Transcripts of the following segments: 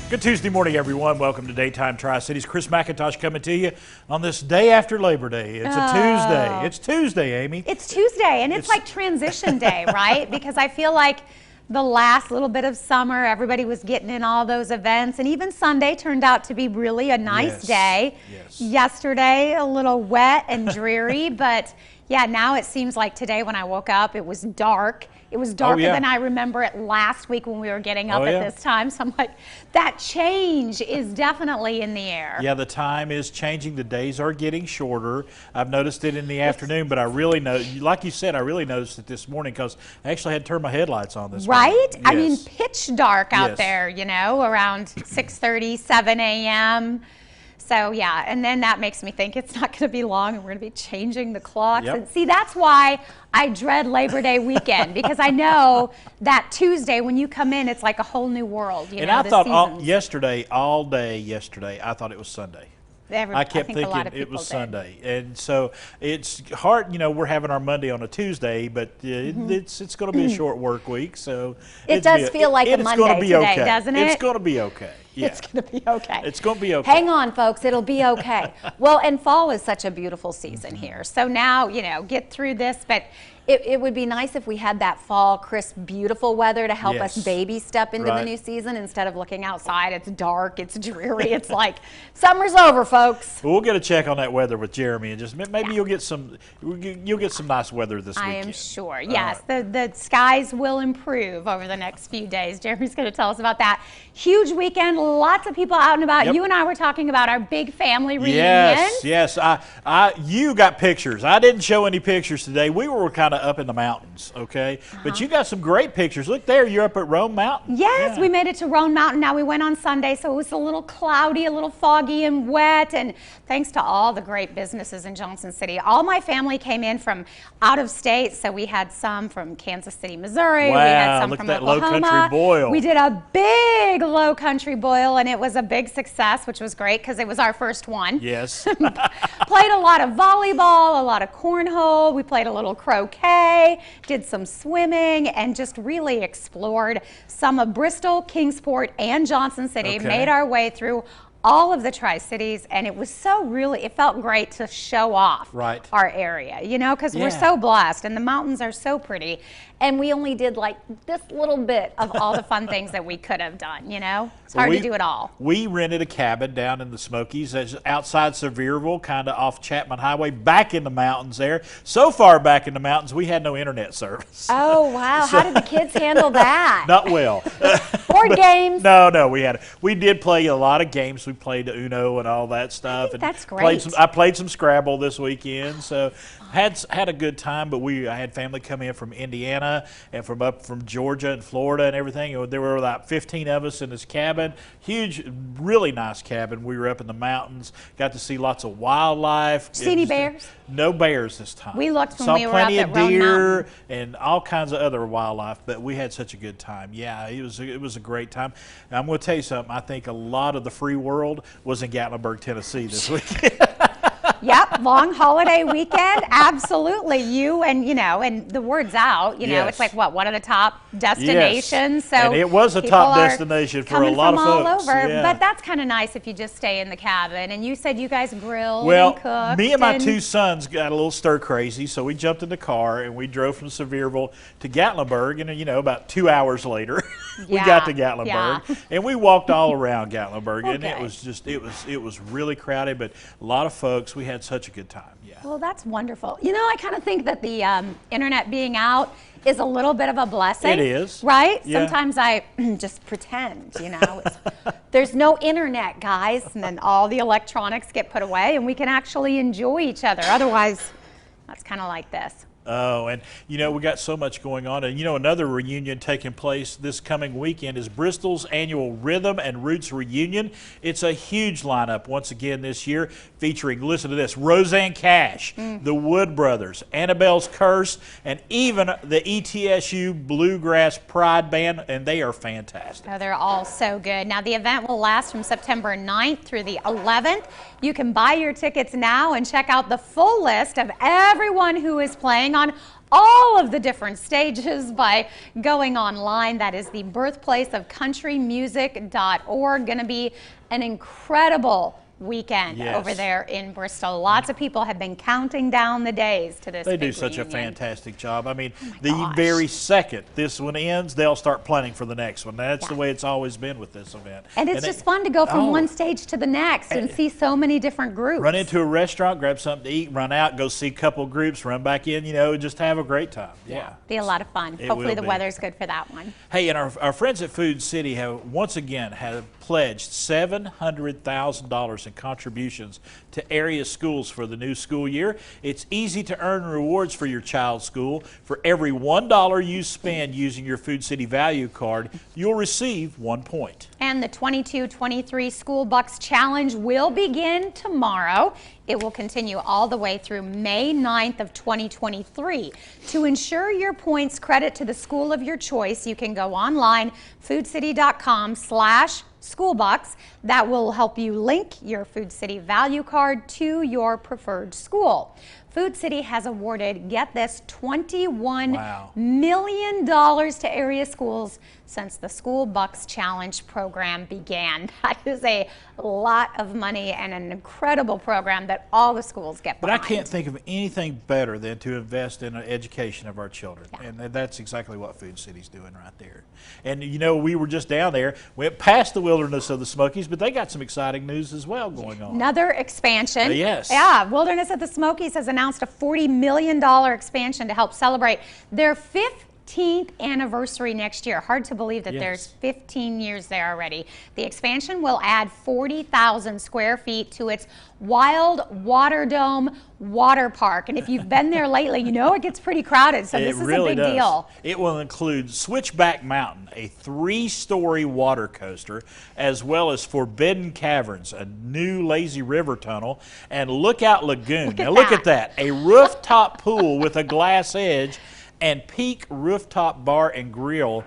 Good Tuesday morning, everyone. Welcome to Daytime Tri-Cities. Chris McIntosh coming to you on this day after Labor Day. It's a Tuesday. It's Tuesday, Amy. It's Tuesday, and it's like transition day, right? Because I feel like the last little bit of summer, everybody was getting in all those events, and even Sunday turned out to be really a nice day. Yes. Yesterday, a little wet and dreary, but yeah, now it seems like today when I woke up, it was dark. It was darker than I remember it last week when we were getting up at this time. So I'm like, that change is definitely in the air. Yeah, the time is changing. The days are getting shorter. I've noticed it in the afternoon, but I really know, like you said, I really noticed it this morning because I actually had to turn my headlights on this morning. Right? Yes. I mean, pitch dark out there, you know, around 6:30, 7 a.m. So yeah, and then that makes me think it's not going to be long and we're going to be changing the clocks. And see, that's why I dread Labor Day weekend, because I know that Tuesday when you come in, it's like a whole new world. You and know, I thought all day yesterday, I thought it was Sunday. I kept thinking it was Sunday, and so it's hard. You know, we're having our Monday on a Tuesday, but it's going to be a short work week, so it does feel like a Monday today, doesn't it? It's going to be okay. Yeah. It's going to be okay. It's going to be okay. Hang on, folks. It'll be okay. Well, and fall is such a beautiful season here. So now, you know, get through this, but it would be nice if we had that fall, crisp, beautiful weather to help us baby step into the new season instead of looking outside. It's dark, it's dreary. It's like summer's over, folks. Well, we'll get a check on that weather with Jeremy, and just maybe you'll get some nice weather this weekend. I am sure. Yes, the skies will improve over the next few days. Jeremy's going to tell us about that. Huge weekend, lots of people out and about. You and I were talking about our big family reunion. Yes. You got pictures. I didn't show any pictures today. We were kind of up in the mountains, okay? But you got some great pictures. Look there, you're up at Roan Mountain. Yes, we made it to Roan Mountain. Now we went on Sunday, so it was a little cloudy, a little foggy and wet, and thanks to all the great businesses in Johnson City. All my family came in from out of state, so we had some from Kansas City, Missouri. Wow, we had some look from at that Oklahoma. low country boil. We did a big low country boil, and it was a big success, which was great because it was our first one. Yes. Played a lot of volleyball, a lot of cornhole. We played a little croquet, did some swimming, and just really explored some of Bristol, Kingsport, and Johnson City. Made our way through all of the Tri-Cities, and it was it felt great to show off our area, you know, because we're so blessed, and the mountains are so pretty, and we only did like this little bit of all the fun things that we could have done, you know? It's hard to do it all. We rented a cabin down in the Smokies, outside Sevierville, kind of off Chapman Highway, back in the mountains there. So far back in the mountains, we had no internet service. Oh, wow. How did the kids handle that? Not well. Board games? No, we did play a lot of games. We played Uno and all that stuff. That's great. I played some Scrabble this weekend, so had a good time. But I had family come in from Indiana and from Georgia and Florida and everything. There were about 15 of us in this cabin. Huge, really nice cabin. We were up in the mountains. Got to see lots of wildlife. See any bears? No bears this time. We looked when we were up at Roan Mountain. Saw plenty of deer and all kinds of other wildlife, but we had such a good time. Yeah, it was a great time. And I'm going to tell you something. I think a lot of the free world was in Gatlinburg, Tennessee this weekend. Yep, long holiday weekend, absolutely. And the word's out, you know, it's like one of the top destinations. So and it was a top destination for a lot of folks. All over, but that's kind of nice if you just stay in the cabin. And you said you guys grilled and cooked. Me and my two sons got a little stir crazy, so we jumped in the car and we drove from Sevierville to Gatlinburg, and about 2 hours later, we got to Gatlinburg, and we walked all around Gatlinburg, and it was really crowded, but a lot of folks. We had such a good time. Yeah. Well, that's wonderful. You know, I kind of think that the internet being out is a little bit of a blessing. It is. Right? Yeah. Sometimes I just pretend, you know. There's no internet, guys, and then all the electronics get put away and we can actually enjoy each other. Otherwise, that's kind of like this. Oh, and we got so much going on. And another reunion taking place this coming weekend is Bristol's annual Rhythm and Roots Reunion. It's a huge lineup once again this year, featuring, listen to this, Roseanne Cash, the Wood Brothers, Annabelle's Curse, and even the ETSU Bluegrass Pride Band, and they are fantastic. Oh, they're all so good. Now, the event will last from September 9th through the 11th. You can buy your tickets now and check out the full list of everyone who is playing on all of the different stages by going online. That is the birthplace of countrymusic.org. Going to be an incredible weekend over there in Bristol. Lots of people have been counting down the days to this. They do such a fantastic job. I mean, the very second this one ends, they'll start planning for the next one. That's the way it's always been with this event. And it's just fun to go from one stage to the next and see so many different groups. Run into a restaurant, grab something to eat, run out, go see a couple groups, run back in, you know, just have a great time. Be a lot of fun. Hopefully the weather's good for that one. Hey, and our friends at Food City have once again pledged $700,000 in contributions to area schools for the new school year. It's easy to earn rewards for your child's school. For every $1 you spend using your Food City value card, you'll receive 1 point. And the 22-23 School Bucks Challenge will begin tomorrow. It will continue all the way through May 9th of 2023. To ensure your points credit to the school of your choice, you can go online, foodcity.com/schoolbucks. That will help you link your Food City value card to your preferred school. Food City has awarded, get this, $21 million to area schools since the School Bucks Challenge program began. That is a lot of money and an incredible program that all the schools get behind. But I can't think of anything better than to invest in the education of our children. And that's exactly what Food City's doing right there. And you know, we were just down there, went past the Wilderness of the Smokies, but they got some exciting news as well going on. Another expansion. Yes. Yeah, Wilderness of the Smokies has announced a $40 million expansion to help celebrate their 15th anniversary next year. Hard to believe that there's 15 years there already. The expansion will add 40,000 square feet to its Wild Water Dome water park. And if you've been there lately, you know it gets pretty crowded, so this is a big deal. It will include Switchback Mountain, a 3-story water coaster, as well as Forbidden Caverns, a new lazy river tunnel, and Lookout Lagoon. Look at that. A rooftop pool with a glass edge, and Peak Rooftop Bar and Grill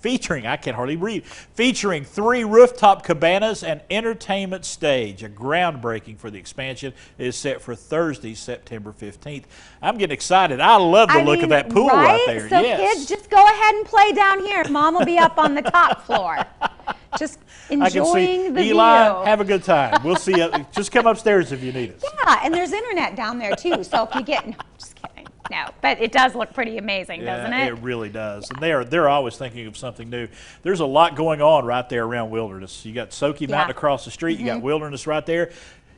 featuring, I can hardly read, featuring 3 rooftop cabanas and entertainment stage. A groundbreaking for the expansion is set for Thursday, September 15th. I'm getting excited. I love the look of that pool right there. So kids, just go ahead and play down here. Mom will be up on the top floor. Just enjoying the Eli, view. have a good time. We'll see you. Just come upstairs if you need us. Yeah, and there's internet down there too. So if you get, no, just kidding. No, but it does look pretty amazing, doesn't it? It really does. And they're always thinking of something new. There's a lot going on right there around Wilderness. You got Soaky Mountain across the street. You got Wilderness right there.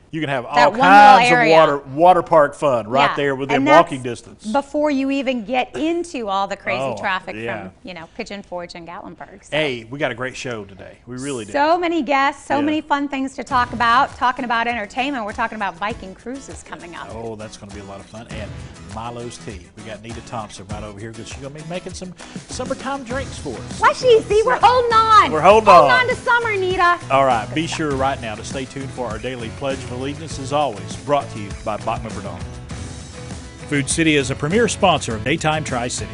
You can have all kinds of water park fun right there within walking distance. Before you even get into all the crazy traffic from, you know, Pigeon Forge and Gatlinburg. So. Hey, we got a great show today. We really do. So many guests, so many fun things to talk about. Talking about entertainment, we're talking about Viking cruises coming up. Oh, that's going to be a lot of fun. And Milo's Tea. We got Nita Thompson right over here because she's going to be making some summertime drinks for us. Fleshy, see, we're holding on. We're holding on. Holding on to summer, Nita. All right, be sure right now to stay tuned for our daily Pledge of Allegiance, as always, brought to you by Bachman Bernal. Food City is a premier sponsor of Daytime Tri-City.